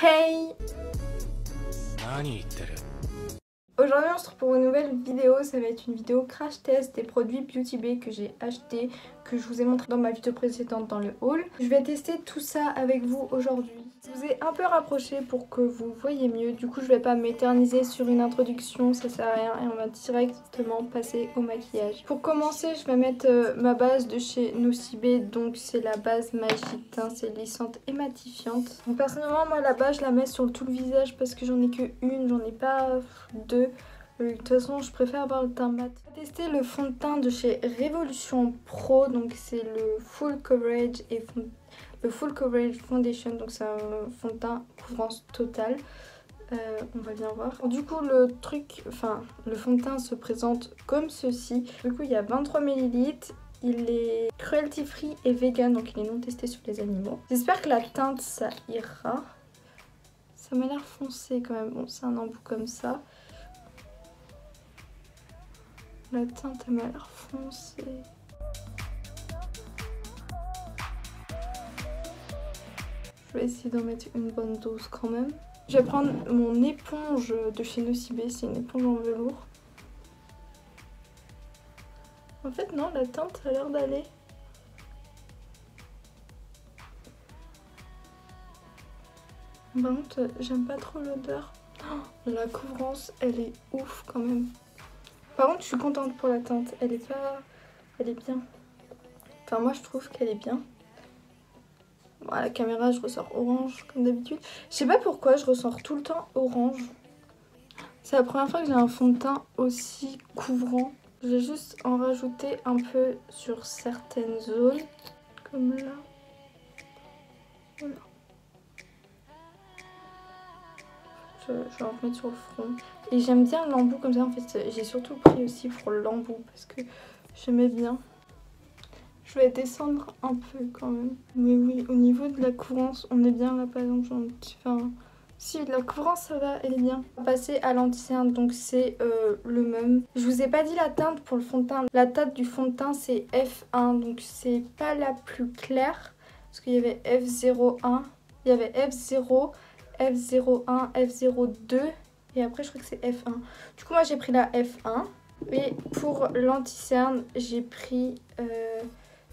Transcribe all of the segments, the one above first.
Hey! Aujourd'hui on se retrouve pour une nouvelle vidéo, ça va être une vidéo crash test des produits Beauty Bay que j'ai acheté, que je vous ai montré dans ma vidéo précédente dans le haul. Je vais tester tout ça avec vous aujourd'hui. Je vous ai un peu rapproché pour que vous voyez mieux, du coup je vais pas m'éterniser sur une introduction, ça sert à rien et on va directement passer au maquillage. Pour commencer je vais mettre ma base de chez Nocibé, donc c'est la base Magic Teint, c'est lissante et matifiante. Donc personnellement moi la base je la mets sur tout le visage parce que j'en ai que une, j'en ai pas deux. De toute façon je préfère avoir le teint mat. On va tester le fond de teint de chez Révolution Pro, donc c'est le Full Coverage et le Full Coverage Foundation, donc c'est un fond de teint couvrance totale. On va bien voir. Du coup le fond de teint se présente comme ceci. Du coup il y a 23 ml. Il est cruelty free et vegan, donc il est non testé sur les animaux. J'espère que la teinte ça ira. Ça m'a l'air foncé quand même. Bon, c'est un embout comme ça. La teinte elle m'a l'air foncée. Je vais essayer d'en mettre une bonne dose quand même. Je vais prendre mon éponge de chez Nocibé, c'est une éponge en velours. En fait non, la teinte a l'air d'aller. Par contre, j'aime pas trop l'odeur. Oh, la couvrance, elle est ouf quand même. Par contre, je suis contente pour la teinte. Elle est bien. Enfin, moi, je trouve qu'elle est bien. Bon, à la caméra, je ressors orange comme d'habitude. Je sais pas pourquoi, je ressors tout le temps orange. C'est la première fois que j'ai un fond de teint aussi couvrant. Je vais juste en rajouter un peu sur certaines zones. Comme là. Voilà. Je vais en remettre sur le front. Et j'aime bien l'embout comme ça. En fait, j'ai surtout pris aussi pour l'embout parce que j'aimais bien. Je vais descendre un peu quand même. Mais oui, au niveau de la couvrance, on est bien là par exemple. Si, la couvrance ça va, elle est bien. On va passer à l'anti-cerne, donc c'est le même. Je vous ai pas dit la teinte pour le fond de teint. La teinte du fond de teint c'est F1, donc c'est pas la plus claire. Parce qu'il y avait F01, il y avait F0, F01, F02 et après je crois que c'est F1. Du coup moi j'ai pris la F1 et pour l'anti-cerne j'ai pris...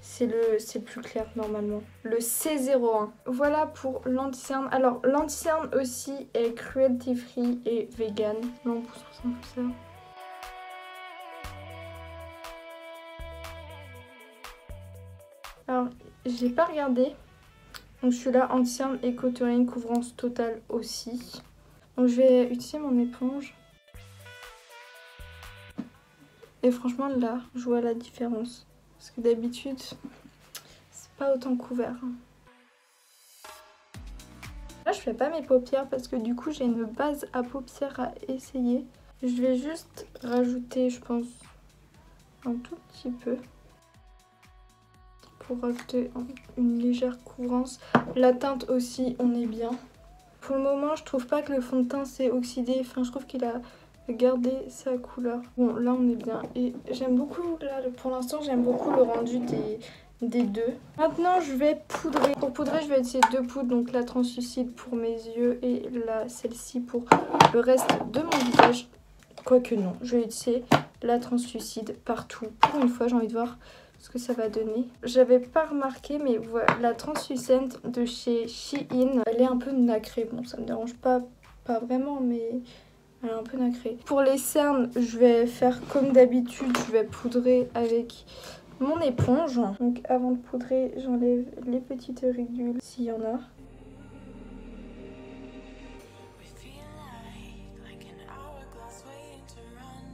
c'est le plus clair normalement, le C01. Voilà pour l'anti-cerne. Alors l'anti-cerne aussi est cruelty free et vegan. L'embout ressemble à ça. Alors j'ai pas regardé. Donc celui-là anti-cerne et contouring couvrance totale aussi. Donc je vais utiliser mon éponge. Et franchement là je vois la différence. Parce que d'habitude c'est pas autant couvert. Là je fais pas mes paupières parce que du coup j'ai une base à paupières à essayer. Je vais juste rajouter je pense un tout petit peu. Pour rajouter une légère couvrance. La teinte aussi on est bien. Pour le moment je trouve pas que le fond de teint s'est oxydé. Enfin je trouve qu'il a gardé sa couleur. Bon là on est bien. Et j'aime beaucoup, là pour l'instant j'aime beaucoup le rendu des deux. Maintenant je vais poudrer. Pour poudrer je vais utiliser deux poudres, donc la translucide pour mes yeux et celle-ci pour le reste de mon visage. Quoique non, je vais utiliser la translucide partout. Pour une fois j'ai envie de voir ce que ça va donner. J'avais pas remarqué mais voilà, la translucent de chez Shein, elle est un peu nacrée. Bon ça me dérange pas vraiment mais... elle est un peu nacrée. Pour les cernes, je vais faire comme d'habitude, je vais poudrer avec mon éponge. Donc avant de poudrer, j'enlève les petites ridules s'il y en a.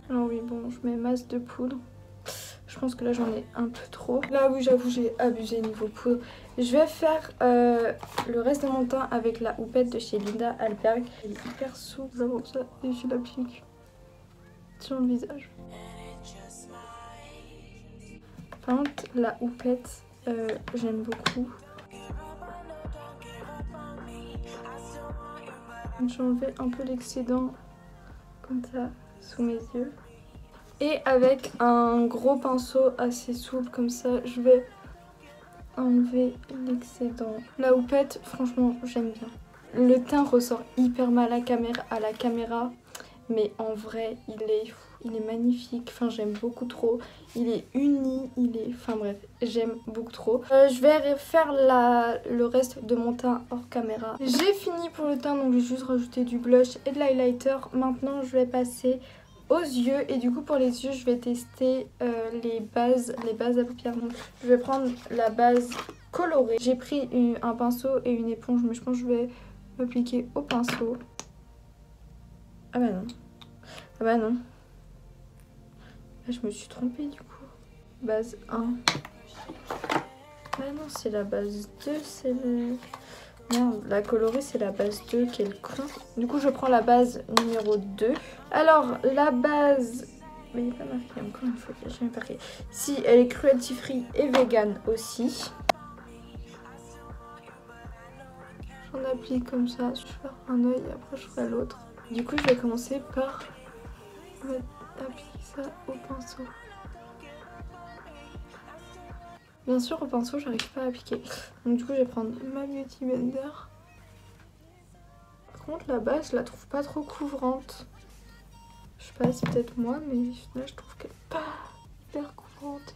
Alors oui, bon, je mets masse de poudre. Je pense que là j'en ai un peu trop. Là oui j'avoue j'ai abusé niveau poudre. Je vais faire le reste de mon teint avec la houppette de chez Linda Alberg. Elle est hyper souple comme ça et je l'applique sur le visage. Par contre la houppette j'aime beaucoup. J'ai enlevé un peu l'excédent comme ça sous mes yeux. Et avec un gros pinceau assez souple comme ça, je vais enlever l'excédent. La houppette, franchement, j'aime bien. Le teint ressort hyper mal à la caméra, mais en vrai il est magnifique, enfin j'aime beaucoup trop, il est uni, enfin bref, j'aime beaucoup trop. Je vais faire le reste de mon teint hors caméra. J'ai fini pour le teint, donc j'ai juste rajouté du blush et de l'highlighter. Maintenant je vais passer aux yeux, et du coup pour les yeux je vais tester les bases à paupières. Donc je vais prendre la base colorée. J'ai pris un pinceau et une éponge, mais je pense que je vais appliquer au pinceau. Ah bah non. Ah bah non. Là, je me suis trompée du coup. Base 1. Ah non, c'est la base 2, c'est le... Merde, la colorée c'est la base 2, quel con. Du coup je prends la base numéro 2. Alors la base... Mais il n'est pas marqué, encore une fois, il n'y a jamais marqué. Si, elle est cruelty free et vegan aussi. J'en applique comme ça, je vais faire un œil et après je ferai l'autre. Du coup je vais commencer par appliquer ça au pinceau. Bien sûr au pinceau j'arrive pas à appliquer. Donc du coup je vais prendre ma Beauty Blender. Par contre la base je la trouve pas trop couvrante. Je sais pas, c'est peut-être moi, mais là je trouve qu'elle est pas hyper couvrante.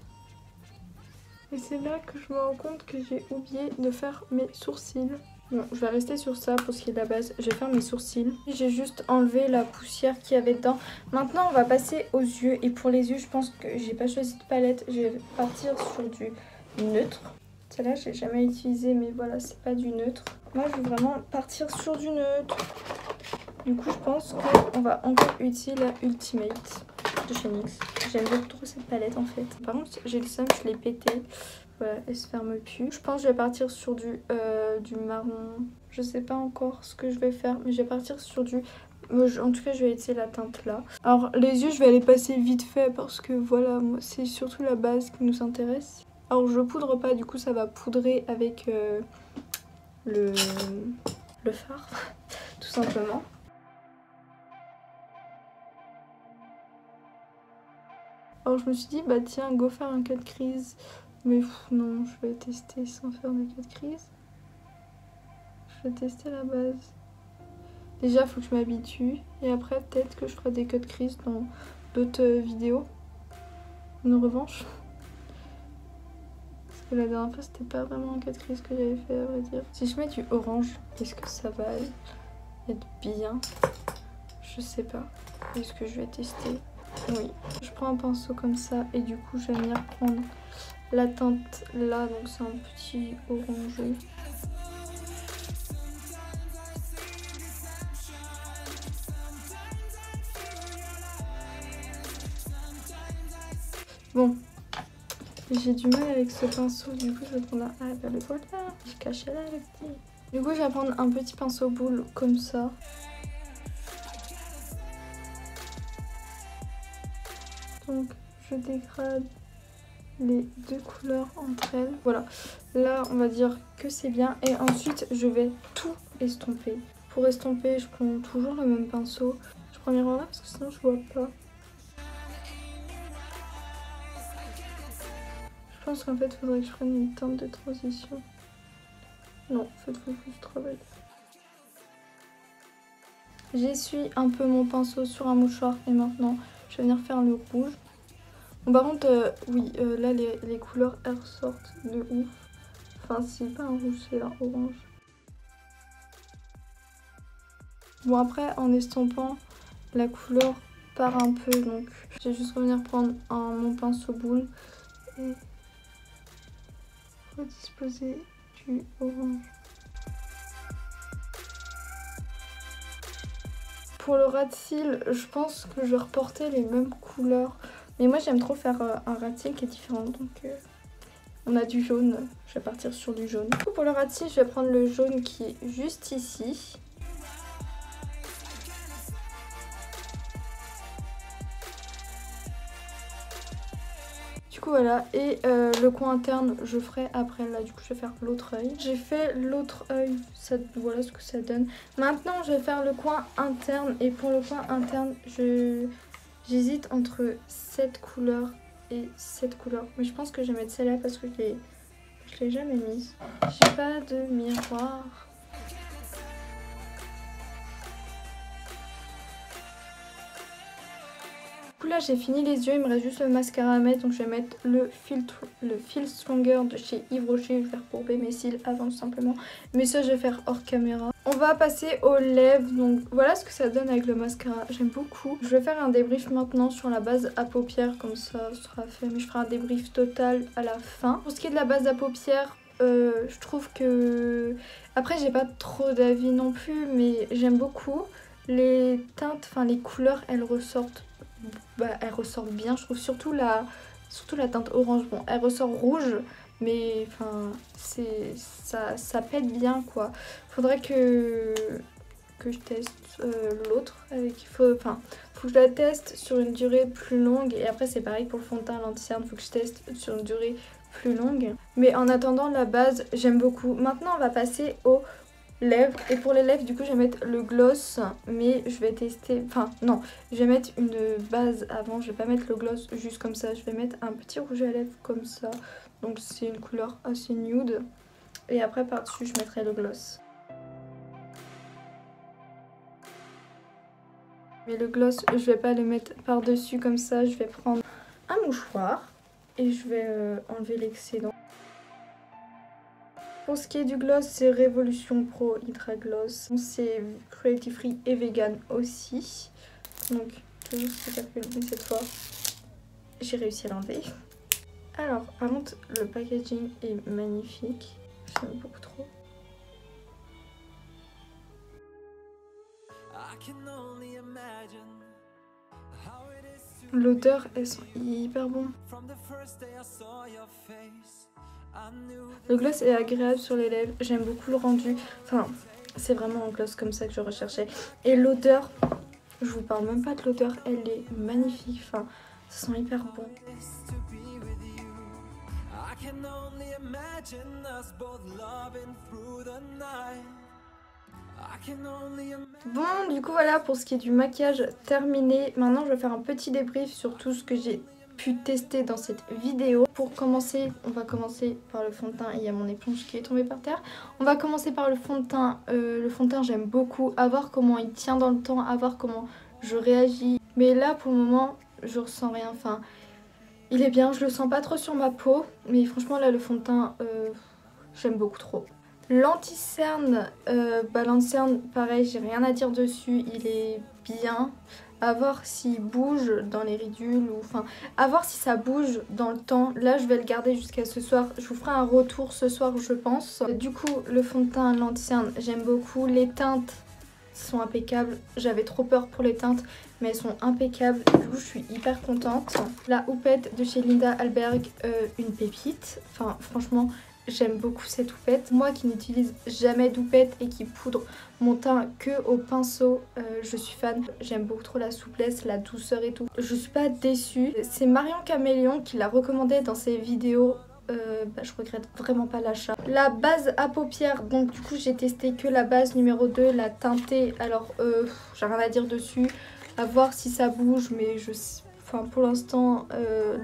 Et c'est là que je me rends compte que j'ai oublié de faire mes sourcils. Bon, je vais rester sur ça pour ce qui est de la base. Je vais faire mes sourcils. J'ai juste enlevé la poussière qu'il y avait dedans. Maintenant, on va passer aux yeux. Et pour les yeux, je pense que j'ai pas choisi de palette. Je vais partir sur du neutre. Celle-là, je l'ai jamais utilisée, mais voilà, c'est pas du neutre. Moi, je veux vraiment partir sur du neutre. Du coup, je pense qu'on va encore utiliser la Ultimate de chez NYX. J'aime beaucoup trop cette palette en fait. Par contre, j'ai le seum, je l'ai pété. Voilà, elle se ferme plus. Je pense que je vais partir sur du marron. Je sais pas encore ce que je vais faire, mais je vais partir sur du... En tout cas, je vais utiliser la teinte là. Alors, les yeux, je vais aller passer vite fait parce que voilà, moi, c'est surtout la base qui nous intéresse. Alors, je poudre pas, du coup, ça va poudrer avec le fard, tout simplement. Alors, je me suis dit, bah tiens, go faire un cut crease. Mais non, je vais tester sans faire de cut crease. Je vais tester la base. Déjà, il faut que je m'habitue. Et après, peut-être que je ferai des cut crease dans d'autres vidéos. Une revanche. Parce que la dernière fois, c'était pas vraiment un cut crease que j'avais fait, à vrai dire. Si je mets du orange, est-ce que ça va être bien? Je sais pas. Est-ce que je vais tester? Oui. Je prends un pinceau comme ça et du coup, je vais venir prendre la teinte là. Donc, c'est un petit orangé. Bon, j'ai du mal avec ce pinceau, du coup je vais prendre un... Ah bah le voilà, je cachais là le petit. Du coup je vais prendre un petit pinceau boule comme ça. Donc je dégrade les deux couleurs entre elles. Voilà, là on va dire que c'est bien. Et ensuite je vais tout estomper. Pour estomper je prends toujours le même pinceau. Je prends miroir là parce que sinon je vois pas. Je pense qu'en fait, il faudrait que je prenne une teinte de transition. Non, en fait, il faut que je travaille. J'essuie un peu mon pinceau sur un mouchoir et maintenant, je vais venir faire le rouge. Bon, par contre, oui, là, les couleurs, elles ressortent de ouf. Enfin, c'est pas un rouge, c'est un orange. Bon, après, en estompant, la couleur part un peu, donc je vais juste revenir prendre mon pinceau boule et redisposer du orange. Pour le ras de cils, je pense que je vais reporter les mêmes couleurs. Mais moi j'aime trop faire un ras de cils qui est différent. Donc on a du jaune, je vais partir sur du jaune. Du coup, pour le ras de cils, je vais prendre le jaune qui est juste ici. Du coup voilà, et le coin interne je ferai après. Là du coup je vais faire l'autre œil. J'ai fait l'autre œil, voilà ce que ça donne. Maintenant je vais faire le coin interne, et pour le coin interne j'hésite entre cette couleur et cette couleur. Mais je pense que je vais mettre celle-là parce que je l'ai jamais mise. J'ai pas de miroir. Du coup là j'ai fini les yeux, il me reste juste le mascara à mettre, donc je vais mettre le Feel Stronger de chez Yves Rocher. Je vais recourber mes cils avant tout simplement, mais ça je vais faire hors caméra. On va passer aux lèvres, donc voilà ce que ça donne avec le mascara, j'aime beaucoup. Je vais faire un débrief maintenant sur la base à paupières, comme ça sera fait, mais je ferai un débrief total à la fin. Pour ce qui est de la base à paupières, je trouve que... Après j'ai pas trop d'avis non plus, mais j'aime beaucoup. Les teintes, enfin les couleurs, elles ressortent bien, je trouve, surtout la teinte orange. Bon, elle ressort rouge, mais enfin ça pète bien quoi. Faudrait que je teste l'autre faut que je la teste sur une durée plus longue, et après c'est pareil pour le fond de teint l'anti-cerne, faut que je teste sur une durée plus longue. Mais en attendant, la base j'aime beaucoup. Maintenant on va passer aux lèvres, et pour les lèvres du coup je vais mettre le gloss, mais je vais tester, enfin non, je vais mettre une base avant, je vais pas mettre le gloss juste comme ça, je vais mettre un petit rouge à lèvres comme ça, donc c'est une couleur assez nude, et après par dessus je mettrai le gloss. Mais le gloss je vais pas le mettre par dessus comme ça, je vais prendre un mouchoir et je vais enlever l'excédent. Pour ce qui est du gloss, c'est Révolution Pro Hydra Gloss. C'est cruelty free et vegan aussi. Donc toujours superflu, mais cette fois j'ai réussi à l'enlever. Alors par contre le packaging est magnifique. J'aime beaucoup trop. L'odeur, elles sont hyper bon. Le gloss est agréable sur les lèvres, j'aime beaucoup le rendu. Enfin, c'est vraiment un gloss comme ça que je recherchais. Et l'odeur, je vous parle même pas de l'odeur, elle est magnifique. Enfin, ça sent hyper bon. Bon, du coup voilà pour ce qui est du maquillage terminé. Maintenant je vais faire un petit débrief sur tout ce que j'ai pu tester dans cette vidéo. Pour commencer, on va commencer par le fond de teint. Il y a mon éponge qui est tombée par terre. On va commencer par le fond de teint. Le fond de teint j'aime beaucoup, à voir comment il tient dans le temps, à voir comment je réagis. Mais là pour le moment je ressens rien, enfin il est bien, je le sens pas trop sur ma peau. Mais franchement là le fond de teint j'aime beaucoup trop. L'anti-cerne, l'anti-cerne pareil, j'ai rien à dire dessus, il est bien. À voir s'il bouge dans les ridules, ou enfin à voir si ça bouge dans le temps. Là je vais le garder jusqu'à ce soir, je vous ferai un retour ce soir je pense. Du coup le fond de teint, l'anti-cerne j'aime beaucoup, les teintes sont impeccables. J'avais trop peur pour les teintes mais elles sont impeccables, du coup je suis hyper contente. La houppette de chez Linda Alberg, une pépite, enfin franchement j'aime beaucoup cette houppette. Moi qui n'utilise jamais d'houppette et qui poudre mon teint que au pinceau, je suis fan. J'aime beaucoup trop la souplesse, la douceur et tout. Je suis pas déçue. C'est Marion Caméléon qui l'a recommandé dans ses vidéos. Je regrette vraiment pas l'achat. La base à paupières, donc du coup j'ai testé que la base numéro 2, la teintée. Alors j'ai rien à dire dessus, à voir si ça bouge, mais pour l'instant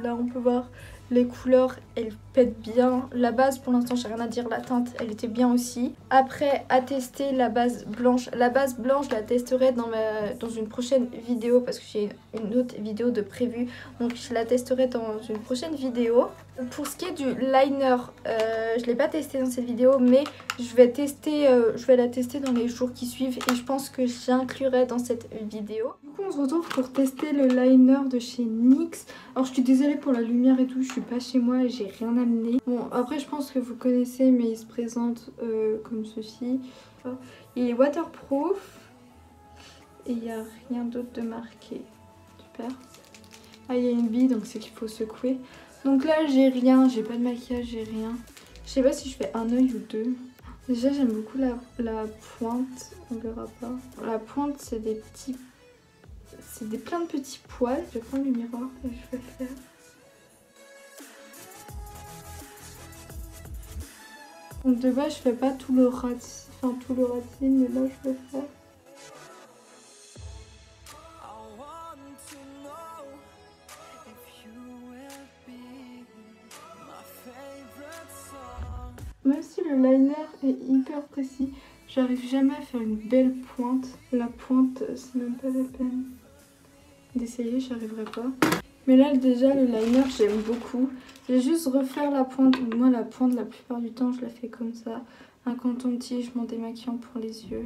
là on peut voir les couleurs, elles pètent bien. La base pour l'instant j'ai rien à dire, la teinte elle était bien aussi. Après à tester la base blanche. La base blanche je la testerai dans une prochaine vidéo parce que j'ai une autre vidéo de prévue. Donc je la testerai dans une prochaine vidéo. Pour ce qui est du liner, je ne l'ai pas testé dans cette vidéo mais je vais la tester dans les jours qui suivent et je pense que j'inclurai dans cette vidéo. Du coup on se retrouve pour tester le liner de chez NYX. Alors je suis désolée pour la lumière et tout, je suis pas chez moi et j'ai rien amené. Bon après je pense que vous connaissez mais il se présente comme ceci. Il est waterproof et il n'y a rien d'autre de marqué. Super. Ah il y a une bille donc c'est qu'il faut secouer. Donc là j'ai rien, j'ai pas de maquillage, j'ai rien. Je sais pas si je fais un œil ou deux. Déjà j'aime beaucoup la pointe, on verra pas. La pointe c'est plein de petits poils. Je vais prendre le miroir et je vais faire. Donc de base je fais pas tout le ras, mais là je vais faire. Même si le liner est hyper précis, j'arrive jamais à faire une belle pointe. La pointe, c'est même pas la peine. d'essayer, j'y arriverai pas. Mais là déjà le liner j'aime beaucoup. Je vais juste refaire la pointe. Moi la pointe la plupart du temps je la fais comme ça. Un coton-tige en démaquillant pour les yeux.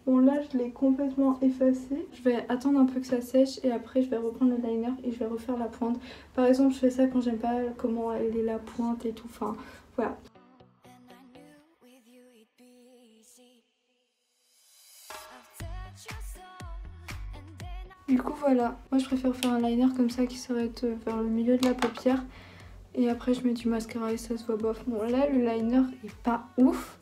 Bon là je l'ai complètement effacé. Je vais attendre un peu que ça sèche et après je vais reprendre le liner et je vais refaire la pointe. Par exemple je fais ça quand j'aime pas comment elle est la pointe et tout. Enfin voilà. Du coup voilà, moi je préfère faire un liner comme ça qui s'arrête vers le milieu de la paupière. Et après je mets du mascara et ça se voit bof. Bon là le liner est pas ouf.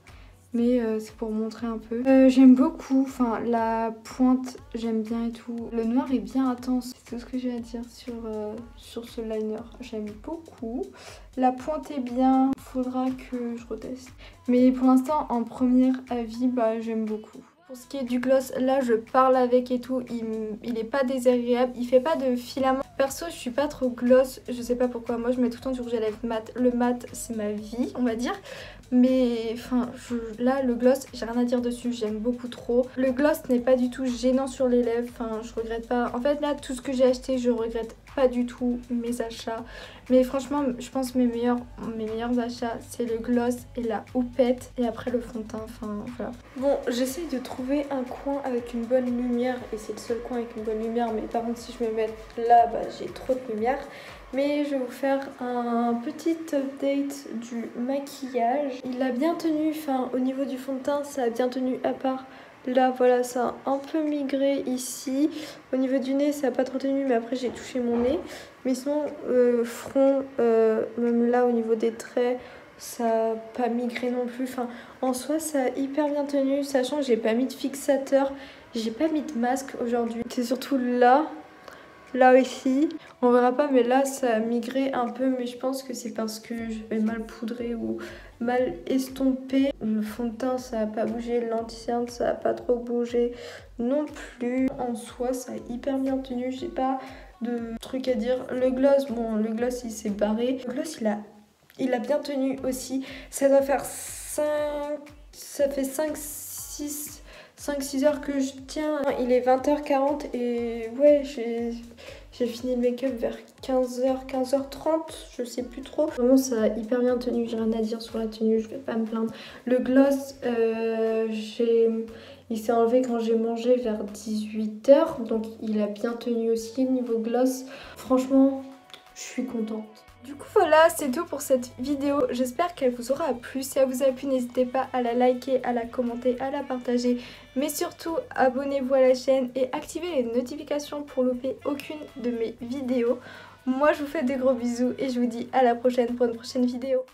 Mais c'est pour montrer un peu. J'aime beaucoup, enfin la pointe j'aime bien et tout. Le noir est bien intense, c'est tout ce que j'ai à dire sur ce liner. J'aime beaucoup. La pointe est bien, faudra que je reteste. Mais pour l'instant en premier avis, bah j'aime beaucoup. Pour ce qui est du gloss, là je parle avec et tout, il est pas désagréable, il fait pas de filament. Perso je suis pas trop gloss, je sais pas pourquoi, moi je mets tout le temps du rouge à lèvres mat. Le mat c'est ma vie on va dire. Mais enfin là le gloss j'ai rien à dire dessus, j'aime beaucoup trop. Le gloss n'est pas du tout gênant sur les lèvres, enfin je regrette pas. En fait là tout ce que j'ai acheté je regrette pas du tout mes achats. Mais franchement je pense mes meilleurs achats c'est le gloss et la houppette et après le fond de teint, enfin voilà. Bon j'essaye de trouver un coin avec une bonne lumière et c'est le seul coin avec une bonne lumière, mais par contre si je me mets là bah j'ai trop de lumière. Mais je vais vous faire un petit update du maquillage. Il a bien tenu, enfin au niveau du fond de teint ça a bien tenu à part là voilà ça a un peu migré ici. Au niveau du nez ça a pas trop tenu mais après j'ai touché mon nez. Mais sinon front, même là au niveau des traits ça a pas migré non plus. Enfin en soi ça a hyper bien tenu sachant que j'ai pas mis de fixateur, j'ai pas mis de masque aujourd'hui. C'est surtout là aussi, on verra pas mais là ça a migré un peu mais je pense que c'est parce que j'avais mal poudré ou mal estompé. Le fond de teint ça a pas bougé, l'anti-cerne ça a pas trop bougé non plus. En soi ça a hyper bien tenu, j'ai pas de truc à dire. Le gloss, bon le gloss il s'est barré. Le gloss il a bien tenu aussi. Ça doit faire 5-6 heures que je tiens. Il est 20h40 et ouais j'ai fini le make-up vers 15h, 15h30, je sais plus trop. Vraiment ça a hyper bien tenu, j'ai rien à dire sur la tenue, je vais pas me plaindre. Le gloss, il s'est enlevé quand j'ai mangé vers 18h, donc il a bien tenu aussi niveau gloss. Franchement, je suis contente. Du coup voilà, c'est tout pour cette vidéo, j'espère qu'elle vous aura plu. Si elle vous a plu, n'hésitez pas à la liker, à la commenter, à la partager. Mais surtout, abonnez-vous à la chaîne et activez les notifications pour louper aucune de mes vidéos. Moi je vous fais de gros bisous et je vous dis à la prochaine pour une prochaine vidéo.